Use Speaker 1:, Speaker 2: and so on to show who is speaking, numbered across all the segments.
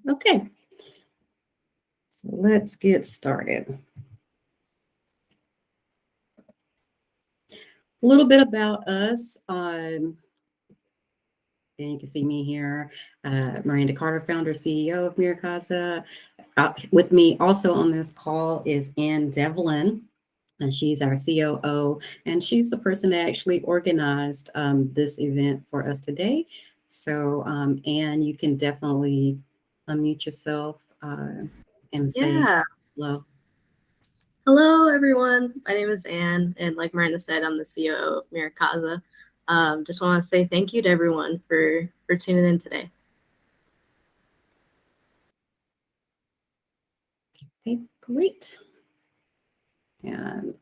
Speaker 1: Okay, so let's get started. A little bit about us. And you can see me here, Miranda Carter, founder, CEO of Miracaza. With me also on this call is Ann Devlin, and she's our COO, and she's the person that actually organized this event for us today. So, Ann, you can definitely unmute yourself and say
Speaker 2: Yeah.
Speaker 1: hello.
Speaker 2: Hello, everyone. My name is Anne, and like Miranda said, I'm the COO of Miracaza. Just want to say thank you to everyone for tuning in today.
Speaker 1: Okay, great. And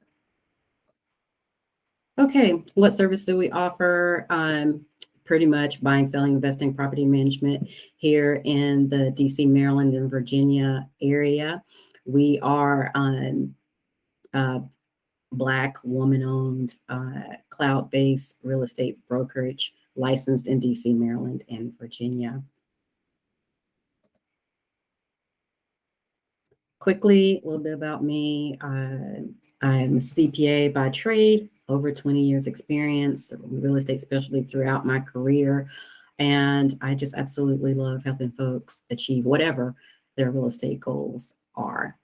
Speaker 1: okay, what service do we offer? Pretty much buying, selling, investing, property management here in the DC, Maryland, and Virginia area. We are Black, woman-owned, cloud-based real estate brokerage licensed in DC, Maryland, and Virginia. Quickly, a little bit about me. I'm a CPA by trade, over 20 years experience, real estate specialty throughout my career. And I just absolutely love helping folks achieve whatever their real estate goals are.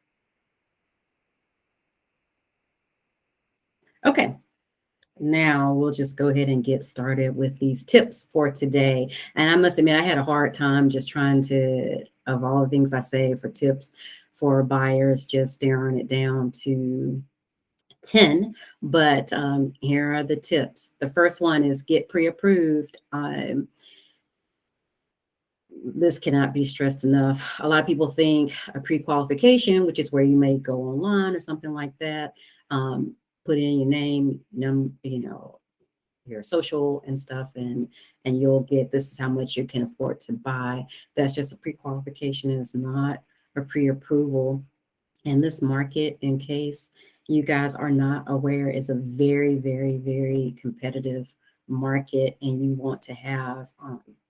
Speaker 1: Okay, now we'll just go ahead and get started with these tips for today. And I must admit, I had a hard time just trying to, of all the things I say for tips for buyers, just narrowing it down to 10, but here are the tips. The first one is get pre-approved. This cannot be stressed enough. A lot of people think a pre-qualification, which is where you may go online or something like that, put in your name, your social and stuff, and you'll get, this is how much you can afford to buy. That's just a pre-qualification. It's not a pre-approval. And this market, in case you guys are not aware, is a very, very, very competitive market, and you want to have,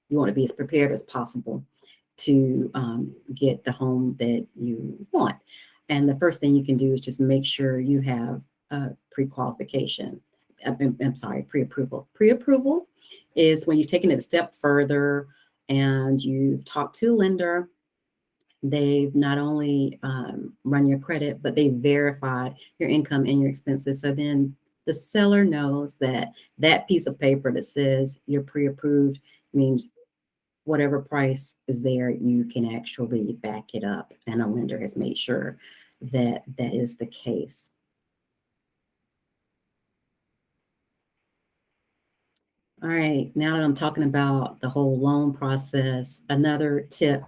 Speaker 1: you want to be as prepared as possible to get the home that you want. And the first thing you can do is just make sure you have a pre-qualification. I'm sorry, pre-approval. Pre-approval is when you've taken it a step further and you've talked to a lender. They've not only run your credit, but they verified your income and your expenses. So then the seller knows that that piece of paper that says you're pre-approved means whatever price is there, you can actually back it up. And a lender has made sure that that is the case. All right, now that I'm talking about the whole loan process, another tip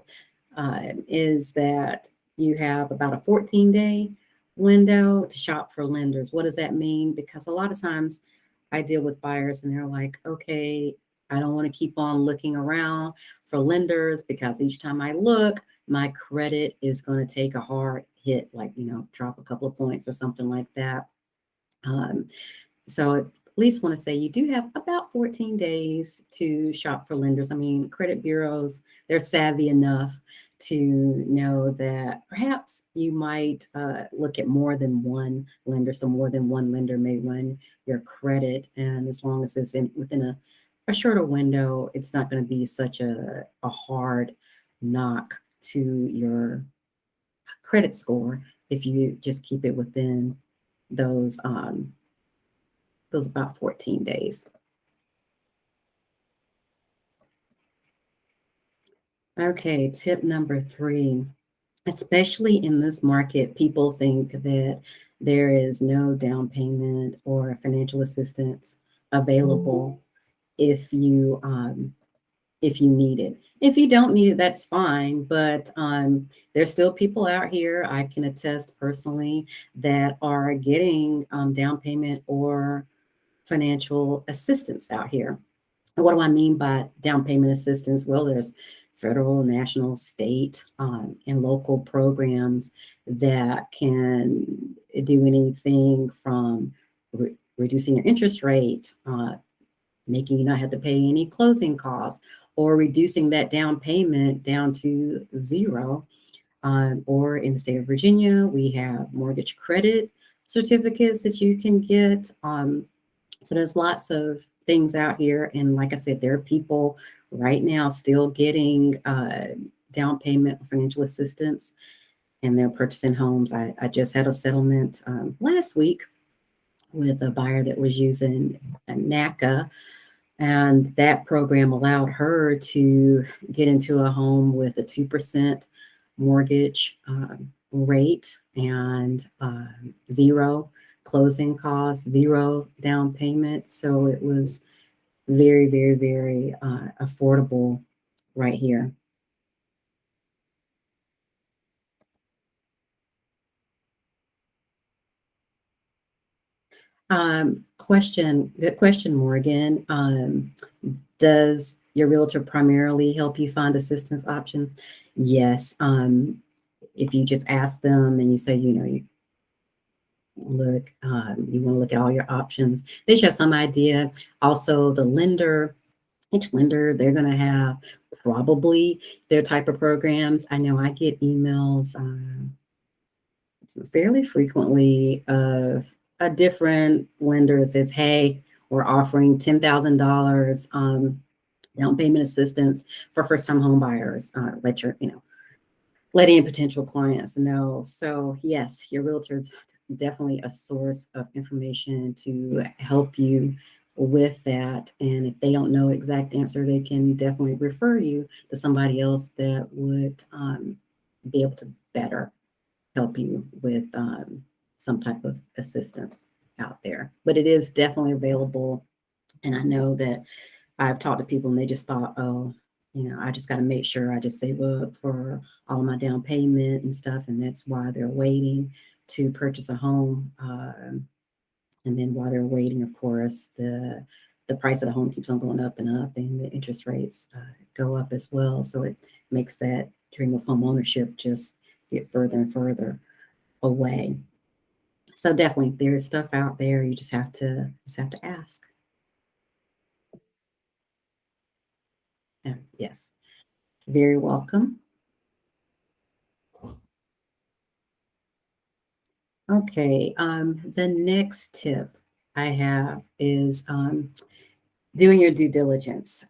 Speaker 1: is that you have about a 14-day window to shop for lenders. What does that mean? Because a lot of times I deal with buyers and they're like, okay, I don't want to keep on looking around for lenders because each time I look, my credit is going to take a hard hit, like, drop a couple of points or something like that. So at least want to say you do have about 14 days to shop for lenders. I mean, credit bureaus, they're savvy enough to know that perhaps you might look at more than one lender. So more than one lender may run your credit. And as long as it's within a shorter window, it's not going to be such a hard knock to your credit score if you just keep it within those about 14 days. Okay, tip number 3. Especially in this market, people think that there is no down payment or financial assistance available if you need it. If you don't need it, that's fine. But there's still people out here, I can attest personally, that are getting down payment or financial assistance out here. And what do I mean by down payment assistance? Well, there's federal, national, state, and local programs that can do anything from reducing your interest rate, making you not have to pay any closing costs, or reducing that down payment down to zero. Or in the state of Virginia, we have mortgage credit certificates that you can get. So there's lots of things out here. And like I said, there are people right now still getting down payment financial assistance, and they're purchasing homes. I just had a settlement last week with a buyer that was using a NACA, and that program allowed her to get into a home with a 2% mortgage rate and zero closing costs, zero down payment. So it was very, very, very affordable right here. Good question, Morgan. Does your realtor primarily help you find assistance options? Yes. If you just ask them and you say, you want to look at all your options, they should have some idea. Also, each lender, they're going to have probably their type of programs. I know I get emails fairly frequently of a different lender that says, hey, we're offering $10,000 down payment assistance for first-time home buyers. Let any potential clients know. So yes, your realtor is definitely a source of information to help you with that. And if they don't know exact answer, they can definitely refer you to somebody else that would be able to better help you with some type of assistance out there. But it is definitely available. And I know that I've talked to people and they just thought, oh, I just got to make sure I just save up for all my down payment and stuff. And that's why they're waiting to purchase a home. And then while they're waiting, of course, the price of the home keeps on going up and up, and the interest rates go up as well. So it makes that dream of home ownership just get further and further away. So definitely there's stuff out there. You just have to ask. Yes. Very welcome. Okay. The next tip I have is doing your due diligence.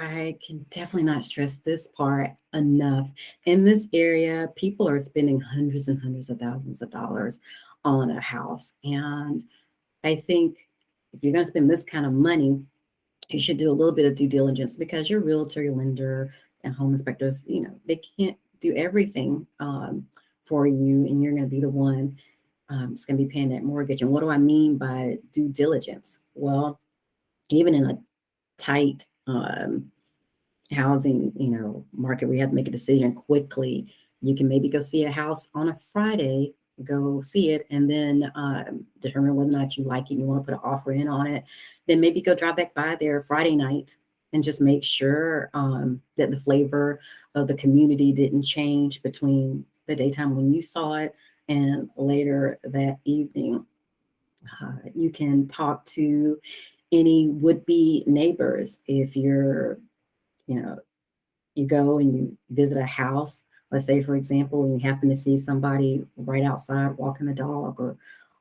Speaker 1: I can definitely not stress this part enough. In this area, people are spending hundreds and hundreds of thousands of dollars on a house. And I think if you're going to spend this kind of money, you should do a little bit of due diligence, because your realtor, your lender, and home inspectors, they can't do everything for you, and you're going to be the one that's going to be paying that mortgage. And what do I mean by due diligence? Well, even in a tight housing, market where you have to make a decision quickly, you can maybe go see a house on a Friday, go see it, and then determine whether or not you like it, you want to put an offer in on it. Then maybe go drive back by there Friday night and just make sure that the flavor of the community didn't change between the daytime when you saw it and later that evening. You can talk to any would-be neighbors. If you go and you visit a house, let's say, for example, and you happen to see somebody right outside walking the dog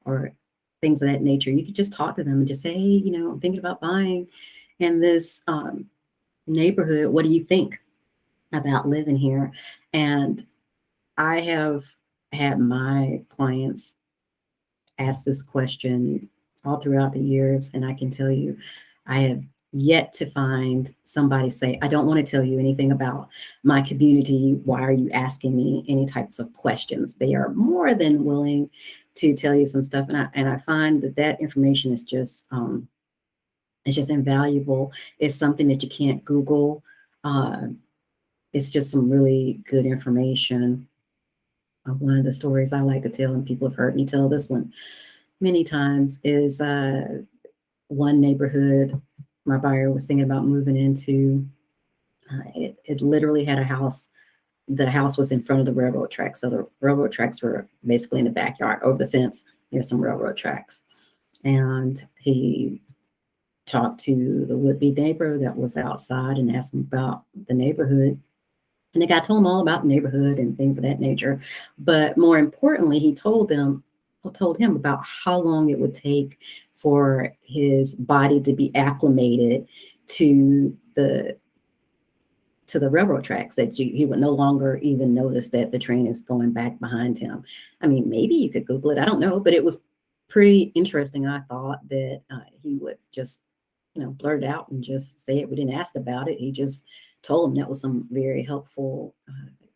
Speaker 1: or things of that nature, you could just talk to them and just say, hey, I'm thinking about buying in this neighborhood. What do you think about living here? And I have had my clients ask this question all throughout the years, and I can tell you, I have yet to find somebody say, I don't want to tell you anything about my community. Why are you asking me any types of questions? They are more than willing to tell you some stuff. And I find that information is just, it's just invaluable. It's something that you can't Google. It's just some really good information. One of the stories I like to tell, and people have heard me tell this one many times, is one neighborhood my buyer was thinking about moving into. It literally had a house. The house was in front of the railroad tracks. So the railroad tracks were basically in the backyard. Over the fence, there's some railroad tracks. And he talked to the would-be neighbor that was outside and asked him about the neighborhood. And the guy told him all about the neighborhood and things of that nature. But more importantly, he told him about how long it would take for his body to be acclimated to the railroad tracks, that he would no longer even notice that the train is going back behind him. I mean, maybe you could Google it. I don't know, but it was pretty interesting. I thought that he would just, blurt it out and just say it. We didn't ask about it. He just told him. That was some very helpful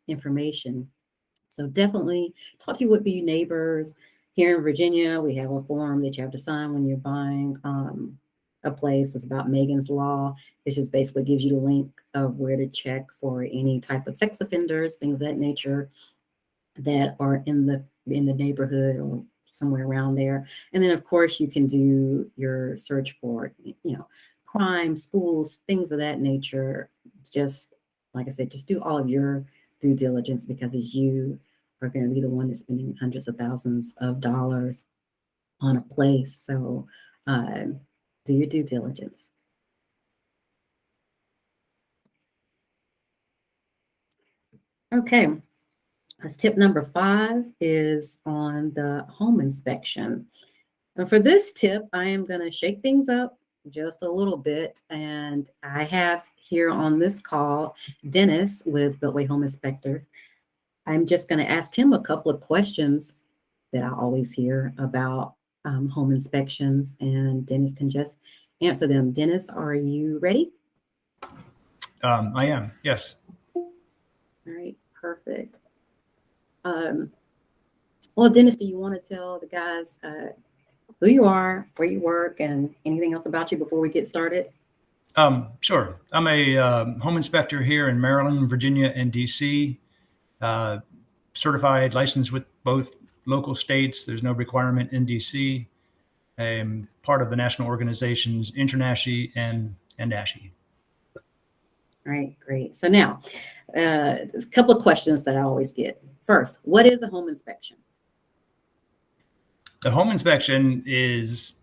Speaker 1: information. So definitely talk to your would-be neighbors. Here in Virginia, we have a form that you have to sign when you're buying a place. It's about Megan's Law. It just basically gives you the link of where to check for any type of sex offenders, things of that nature, that are in the neighborhood or somewhere around there. And then of course you can do your search for, crime, schools, things of that nature. Just like I said, just do all of your due diligence, because as you are going to be the one that's spending hundreds of thousands of dollars on a place. So do your due diligence. Okay, that's tip number 5 is on the home inspection. And for this tip, I am going to shake things up just a little bit. And I have here on this call, Dennis with Beltway Home Inspectors. I'm just going to ask him a couple of questions that I always hear about home inspections, and Dennis can just answer them. Dennis, are you ready?
Speaker 3: I am, yes.
Speaker 1: All right, perfect. Well, Dennis, do you want to tell the guys who you are, where you work, and anything else about you before we get started?
Speaker 3: Sure. I'm a home inspector here in Maryland, Virginia, and DC. Certified, licensed with both local states. There's no requirement in DC. I'm part of the national organizations InterNASHI and ASHI.
Speaker 1: All right, great. So now, there's a couple of questions that I always get. First, what is a home inspection?
Speaker 3: The home inspection is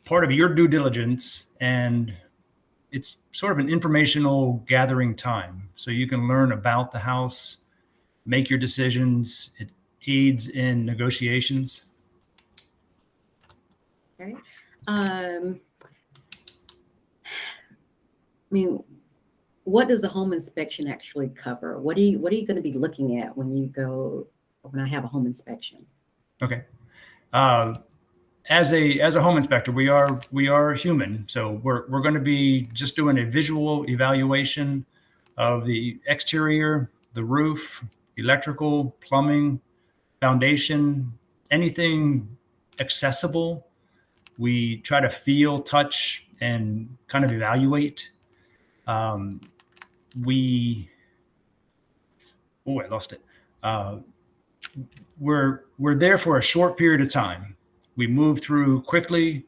Speaker 3: part of your due diligence, and it's sort of an informational gathering time. So you can learn about the house, make your decisions. It aids in negotiations.
Speaker 1: Okay. I mean, what does a home inspection actually cover? What are you going to be looking at when I have a home inspection?
Speaker 3: Okay. As a home inspector, we are human. So we're going to be just doing a visual evaluation of the exterior, the roof, electrical, plumbing, foundation, anything accessible. We try to feel, touch, and kind of evaluate. I lost it. We're there for a short period of time. We move through quickly.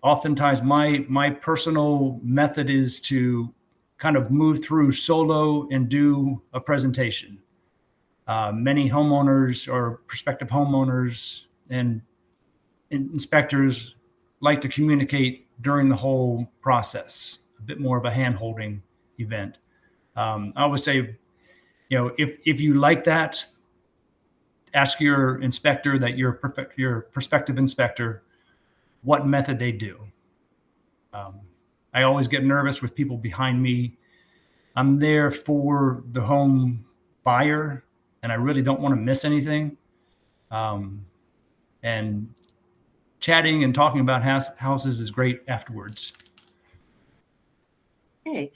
Speaker 3: Oftentimes, my personal method is to kind of move through solo and do a presentation. Many homeowners or prospective homeowners and inspectors like to communicate during the whole process, a bit more of a hand-holding event. I always say, if you like that, ask your inspector, that your prospective inspector, what method they do. I always get nervous with people behind me. I'm there for the home buyer, and I really don't want to miss anything. And chatting and talking about houses is great afterwards.
Speaker 1: Okay.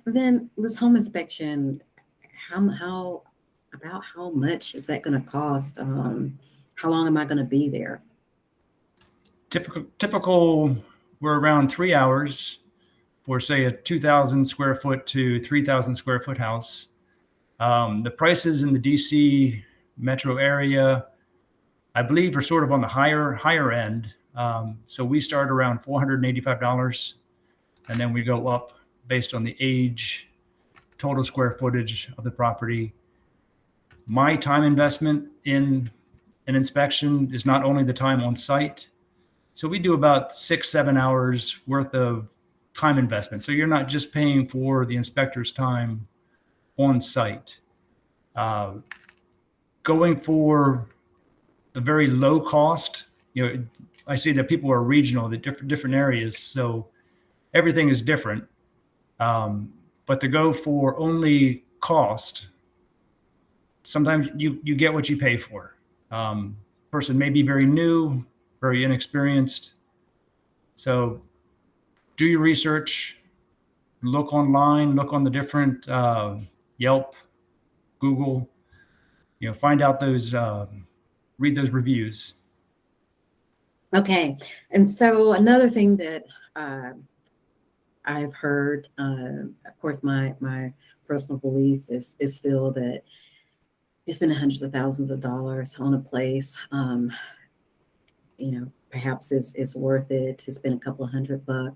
Speaker 1: Then this home inspection, how much is that going to cost? How long am I going to be there?
Speaker 3: Typical, we're around 3 hours for, say, a 2,000 square foot to 3,000 square foot house. The prices in the DC metro area, I believe, are sort of on the higher end. So we start around $485, and then we go up based on the age, total square footage of the property. My time investment in an inspection is not only the time on site. So we do about 6-7 hours worth of time investment. So you're not just paying for the inspector's time on site. Going for the very low cost, I see that people are regional, the different areas, so everything is different. But to go for only cost, sometimes you get what you pay for. Person may be very new, very inexperienced. So do your research, look online, look on the different Yelp, Google, find out those, read those reviews.
Speaker 1: Okay. And so another thing that I've heard, of course, my personal belief is still that you're spending hundreds of thousands of dollars on a place. Perhaps it's worth it to spend a couple of $100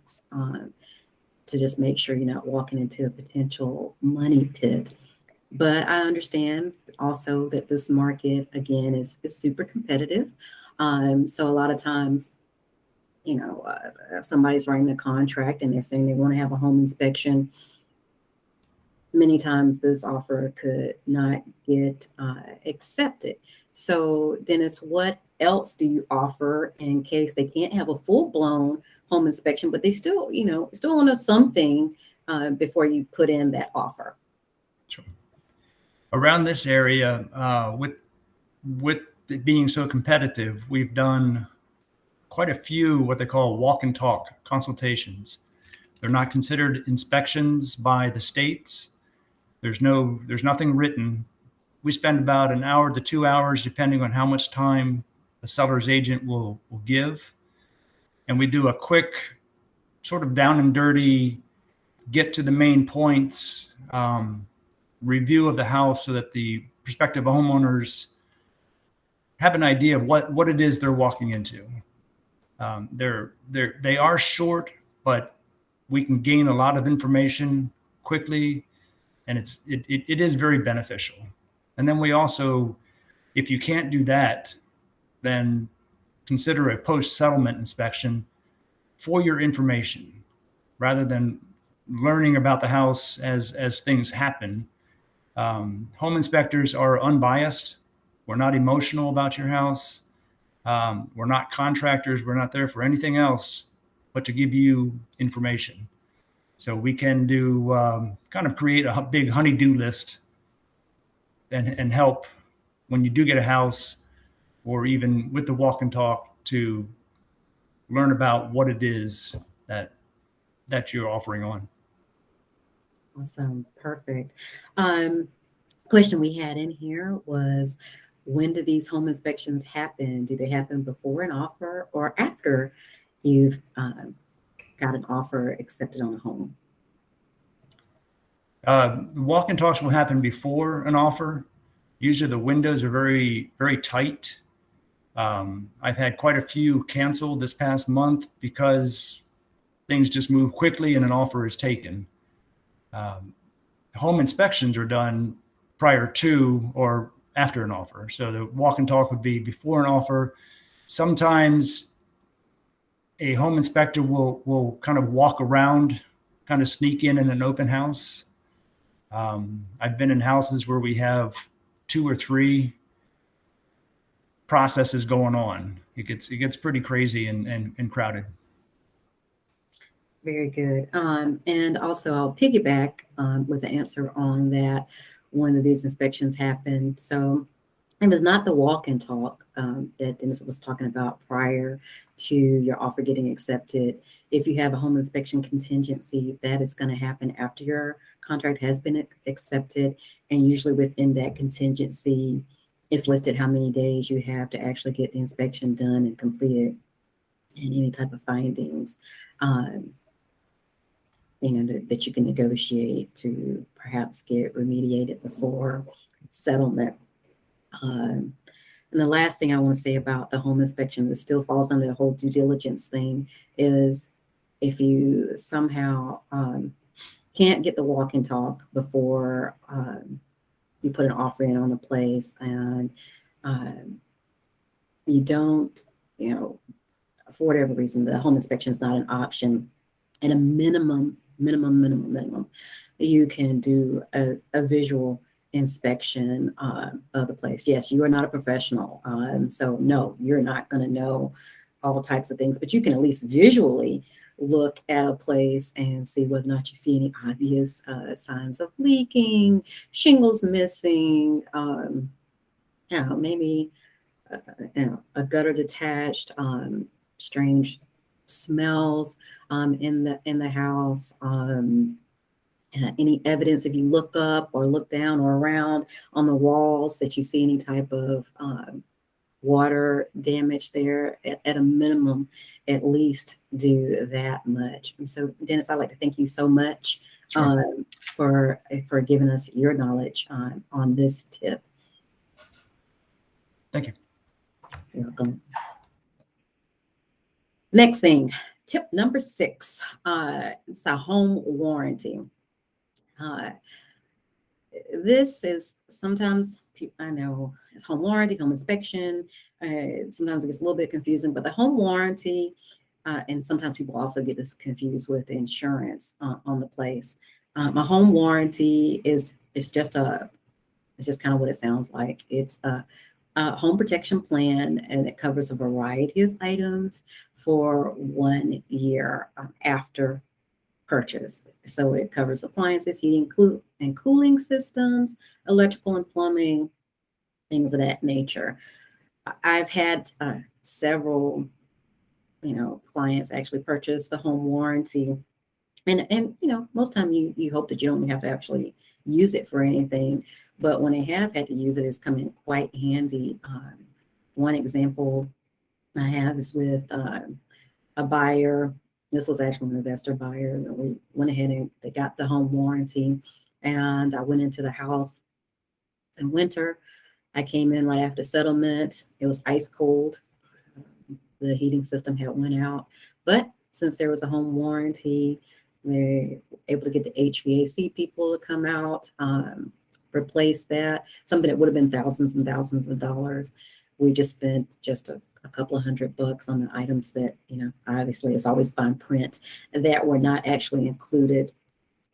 Speaker 1: to just make sure you're not walking into a potential money pit. But I understand also that this market, again, is super competitive. So a lot of times, if somebody's writing a contract and they're saying they want to have a home inspection, many times this offer could not get accepted. So Dennis, what else do you offer in case they can't have a full-blown home inspection, but they still want to know something before you put in that offer?
Speaker 3: Sure. Around this area, with it being so competitive, we've done quite a few what they call walk and talk consultations. They're not considered inspections by the states. There's nothing written. We spend about an hour to 2 hours, depending on how much time the seller's agent will give. And we do a quick sort of down and dirty, get to the main points, review of the house so that the prospective homeowners have an idea of what it is they're walking into. They are short, but we can gain a lot of information quickly, and it is very beneficial. And then we also, if you can't do that, then consider a post-settlement inspection for your information, rather than learning about the house as things happen. Home inspectors are unbiased. We're not emotional about your house. We're not contractors. We're not there for anything else but to give you information. So we can do kind of create a big honey-do list and help when you do get a house, or even with the walk and talk, to learn about what it is that you're offering on.
Speaker 1: Awesome. Perfect. Question we had in here was, when do these home inspections happen? Do they happen before an offer or after you've got an offer accepted on a home?
Speaker 3: The walk and talks will happen before an offer. Usually the windows are very, very tight. I've had quite a few cancel this past month because things just move quickly and an offer is taken. Home inspections are done prior to or after an offer. So the walk and talk would be before an offer. Sometimes a home inspector will kind of walk around, kind of sneak in an open house. I've been in houses where we have 2 or 3 processes going on. It gets pretty crazy and crowded.
Speaker 1: Very good. And also I'll piggyback with the answer on that. One of these inspections happened. So it was not the walk and talk that Dennis was talking about prior to your offer getting accepted. If you have a home inspection contingency, that is going to happen after your contract has been accepted. And usually within that contingency, it's listed how many days you have to actually get the inspection done and completed, and any type of findings that you can negotiate to perhaps get remediated before settlement. And the last thing I want to say about the home inspection that still falls under the whole due diligence thing is, if you somehow can't get the walk and talk before you put an offer in on a place, and you don't, for whatever reason, the home inspection is not an option, and a minimum, you can do a visual inspection of the place. Yes, you are not a professional. So no, you're not going to know all types of things, but you can at least visually look at a place and see whether or not you see any obvious signs of leaking, shingles missing, maybe a gutter detached, strange smells in the house, any evidence if you look up or look down or around on the walls that you see any type of water damage there. At a minimum, at least do that much. And so, Dennis, I'd like to thank you so much for giving us your knowledge on this tip.
Speaker 3: Thank you.
Speaker 1: You're welcome. Next thing, tip number 6, it's a home warranty. This is sometimes, I know it's home warranty, home inspection. Sometimes it gets a little bit confusing, but the home warranty, and sometimes people also get this confused with insurance on the place. A home warranty is just kind of what it sounds like. It's a home protection plan, and it covers a variety of items for 1 year after purchase. So it covers appliances, heating, and cooling systems, electrical and plumbing, things of that nature. I've had several, clients actually purchase the home warranty, and most time you hope that you don't have to actually use it for anything, but when they have had to use it, it's come in quite handy. One example I have is with a buyer. This was actually an investor buyer. We went ahead and they got the home warranty, and I went into the house in winter. I came in right after settlement. It was ice cold. The heating system had went out, but since there was a home warranty, they were able to get the HVAC people to come out, replace that. Something that would have been thousands and thousands of dollars. We just spent just a couple of $100 on the items that, obviously it's always fine print, that were not actually included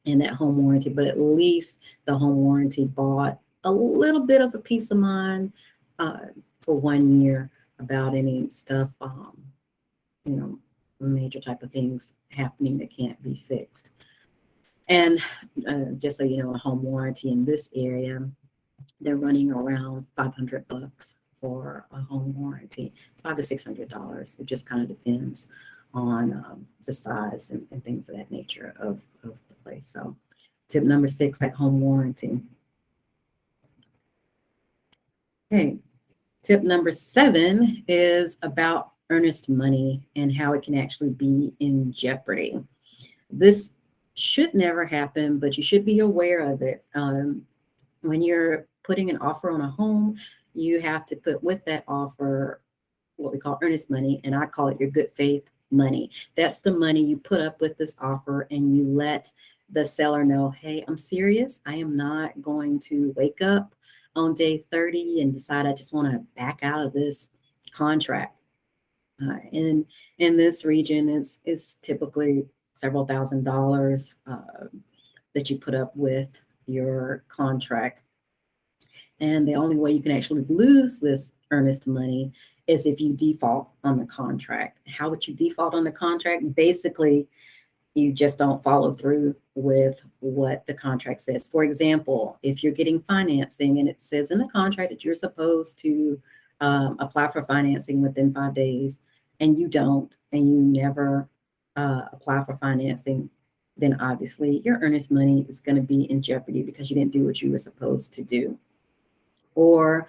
Speaker 1: in that home warranty, but at least the home warranty bought a little bit of a peace of mind for 1 year about any stuff, major type of things happening that can't be fixed. And just so you know, a home warranty in this area, they're running around $500 for a home warranty, $500 to $600. It just kind of depends on the size and things of that nature of the place. So tip number 6, that home warranty. Okay, tip number 7 is about earnest money and how it can actually be in jeopardy. This should never happen, but you should be aware of it. When you're putting an offer on a home, you have to put with that offer what we call earnest money, and I call it your good faith money. That's the money you put up with this offer, and you let the seller know, hey, I'm serious. I am not going to wake up on day 30 and decide I just want to back out of this contract. And in this region, it's typically several $1,000s that you put up with your contract. And the only way you can actually lose this earnest money is if you default on the contract. How would you default on the contract? Basically, you just don't follow through with what the contract says. For example, if you're getting financing and it says in the contract that you're supposed to apply for financing within 5 days, and you don't, and you never apply for financing, then obviously your earnest money is going to be in jeopardy because you didn't do what you were supposed to do. Or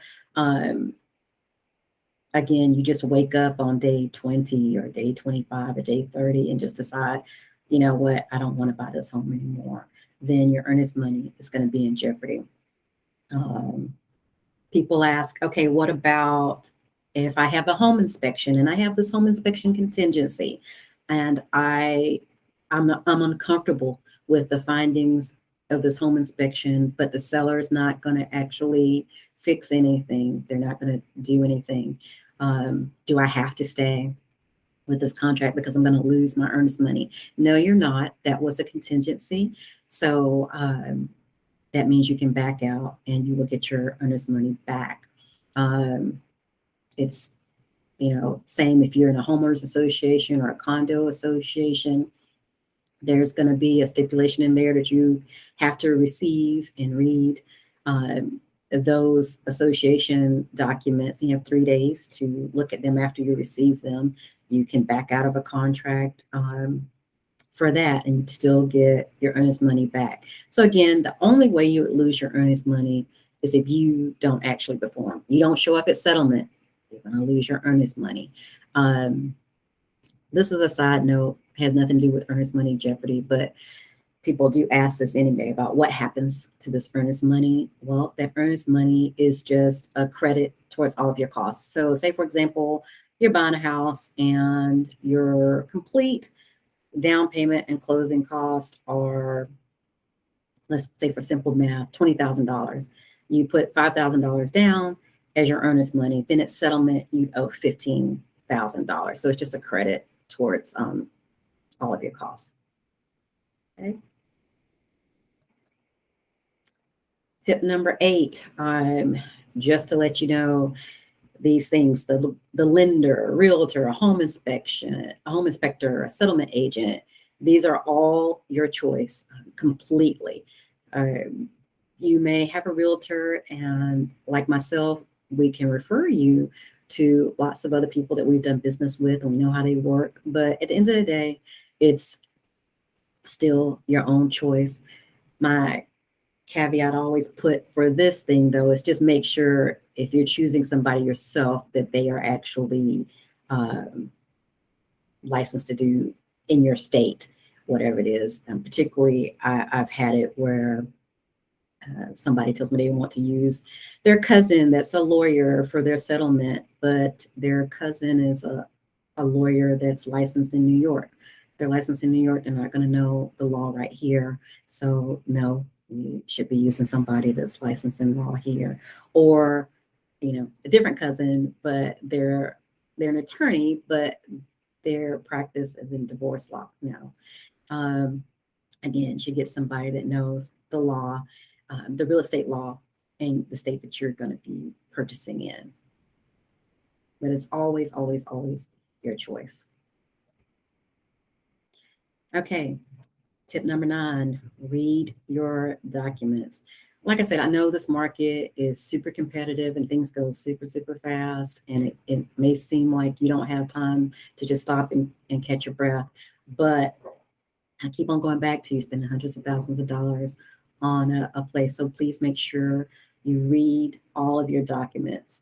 Speaker 1: again, you just wake up on day 20 or day 25 or day 30 and just decide, you know what, I don't want to buy this home anymore. Then your earnest money is going to be in jeopardy. People ask, okay, what about if I have a home inspection and I have this home inspection contingency and I'm uncomfortable with the findings of this home inspection, but the seller is not going to actually fix anything. They're not going to do anything. Do I have to stay? with this contract because I'm going to lose my earnest money. No, you're not. That was a contingency. So that means you can back out and you will get your earnest money back. It's, same if you're in a homeowners association or a condo association, there's going to be a stipulation in there that you have to receive and read those association documents. You have 3 days to look at them after you receive them. You can back out of a contract for that and still get your earnest money back. So again, the only way you would lose your earnest money is if you don't actually perform. You don't show up at settlement, you're going to lose your earnest money. This is a side note, has nothing to do with earnest money jeopardy, but people do ask this anyway about what happens to this earnest money. Well, that earnest money is just a credit towards all of your costs. So say, for example, you're buying a house and your complete down payment and closing cost are, let's say for simple math, $20,000. You put $5,000 down as your earnest money. Then at settlement, you owe $15,000. So it's just a credit towards all of your costs. Okay. Tip number 8, just to let you know, these things, the lender, a realtor, a home inspection, a home inspector, a settlement agent, these are all your choice completely. You may have a realtor, and like myself, we can refer you to lots of other people that we've done business with and we know how they work. But at the end of the day, it's still your own choice. My caveat I always put for this thing, though, is just make sure if you're choosing somebody yourself that they are actually licensed to do in your state, whatever it is. Particularly, I've had it where somebody tells me they want to use their cousin that's a lawyer for their settlement, but their cousin is a lawyer that's licensed in New York. They're licensed in New York, they're not going to know the law right here. So no, you should be using somebody that's licensed in law here, or a different cousin, but they're an attorney, but their practice is in divorce law. No, again, you should get somebody that knows the law, the real estate law in the state that you're going to be purchasing in. But it's always, always, always your choice. Okay. Tip number 9, read your documents. Like I said, I know this market is super competitive and things go super, super fast. And it may seem like you don't have time to just stop and catch your breath. But I keep on going back to you spending hundreds of thousands of dollars on a place. So please make sure you read all of your documents,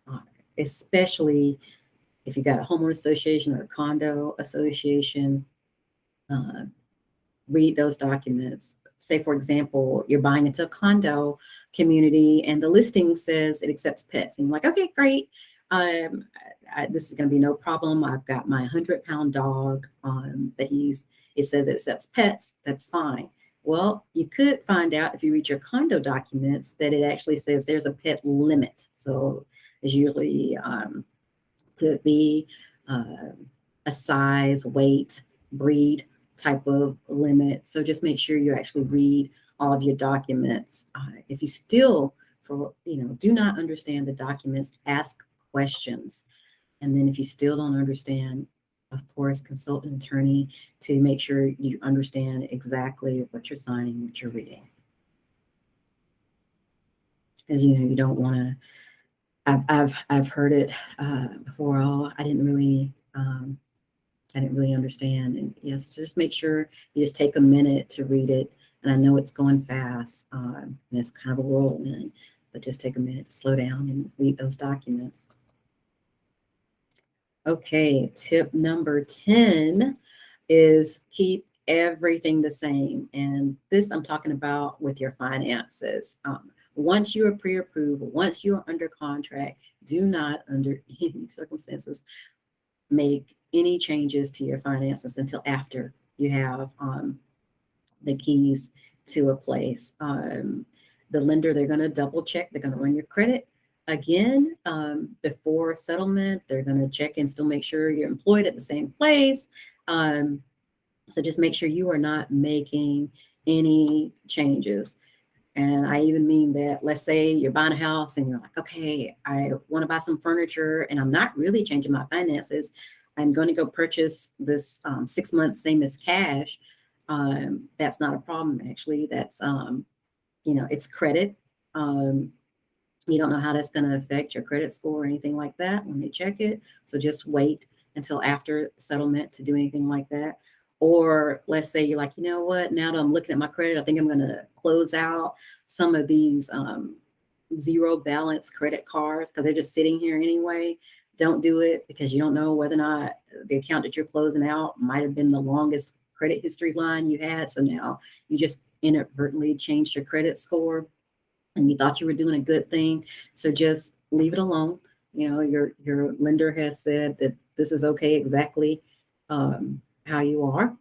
Speaker 1: especially if you got a homeowner association or a condo association. Read those documents. Say, for example, you're buying into a condo community and the listing says it accepts pets. And you're like, okay, great. This is going to be no problem. I've got my 100-pound dog it says it accepts pets. That's fine. Well, you could find out if you read your condo documents that it actually says there's a pet limit. So it's usually could be a size, weight, breed type of limit. So just make sure you actually read all of your documents. If you still, do not understand the documents, ask questions. And then if you still don't understand, of course, consult an attorney to make sure you understand exactly what you're signing, what you're reading. As you don't want to, I've heard it before. Oh, I didn't really understand. And yes, just make sure you just take a minute to read it. And I know it's going fast, and it's kind of a whirlwind, but just take a minute to slow down and read those documents. Okay, tip number 10 is keep everything the same. And this I'm talking about with your finances. Once you are pre-approved, once you are under contract, do not under any circumstances make any changes to your finances until after you have the keys to a place. The lender, they're going to double check. They're going to run your credit. again, before settlement, they're going to check and still make sure you're employed at the same place. So just make sure you are not making any changes. And I even mean that, let's say you're buying a house and you're like, okay, I want to buy some furniture and I'm not really changing my finances. I'm going to go purchase this 6 months, same as cash. That's not a problem, actually. That's, it's credit. You don't know how that's going to affect your credit score or anything like that when they check it. So just wait until after settlement to do anything like that. Or let's say you're like, you know what, now that I'm looking at my credit, I think I'm going to close out some of these zero balance credit cards because they're just sitting here anyway. Don't do it because you don't know whether or not the account that you're closing out might have been the longest credit history line you had. So now you just inadvertently changed your credit score and you thought you were doing a good thing. So just leave it alone. Your lender has said that this is okay exactly how you are.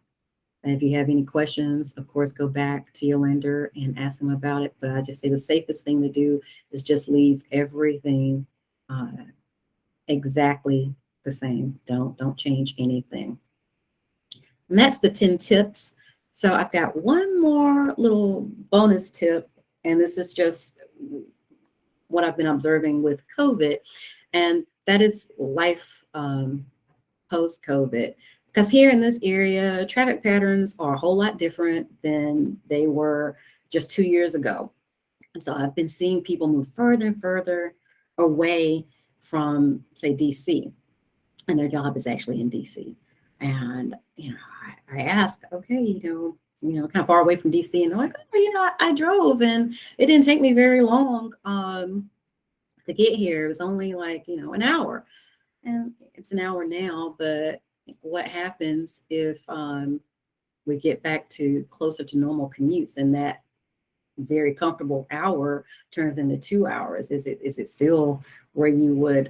Speaker 1: And if you have any questions, of course, go back to your lender and ask them about it. But I just say the safest thing to do is just leave everything exactly the same. Don't change anything. And that's the 10 tips. So I've got one more little bonus tip, and this is just what I've been observing with COVID, and that is life post-COVID. Because here in this area, traffic patterns are a whole lot different than they were just 2 years ago. And so I've been seeing people move further and further away from, say, DC, and their job is actually in DC. And, I ask, okay, kind of far away from DC, and they're like, oh, I drove and it didn't take me very long to get here. It was only like, an hour, and it's an hour now, but what happens if we get back to closer to normal commutes and that very comfortable hour turns into 2 hours? Is it still where you would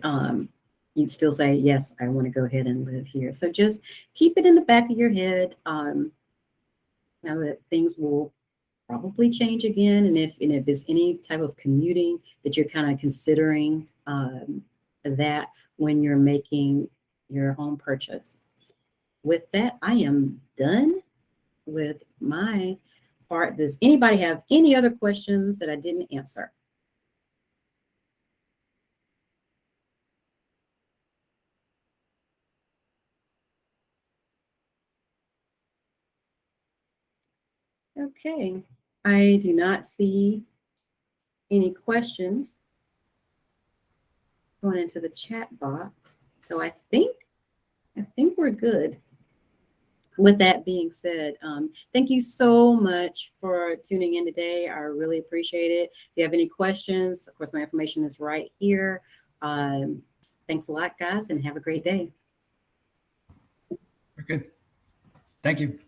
Speaker 1: you'd still say, yes, I want to go ahead and live here? So just keep it in the back of your head. Now that things will probably change again, and if there's any type of commuting that you're kind of considering, that when you're making your home purchase. With that, I am done with my part. Does anybody have any other questions that I didn't answer? Okay, I do not see any questions going into the chat box. So I think we're good. With that being said, thank you so much for tuning in today. I really appreciate it. If you have any questions, of course, my information is right here. Thanks a lot, guys, and have a great day.
Speaker 3: We're good. Thank you.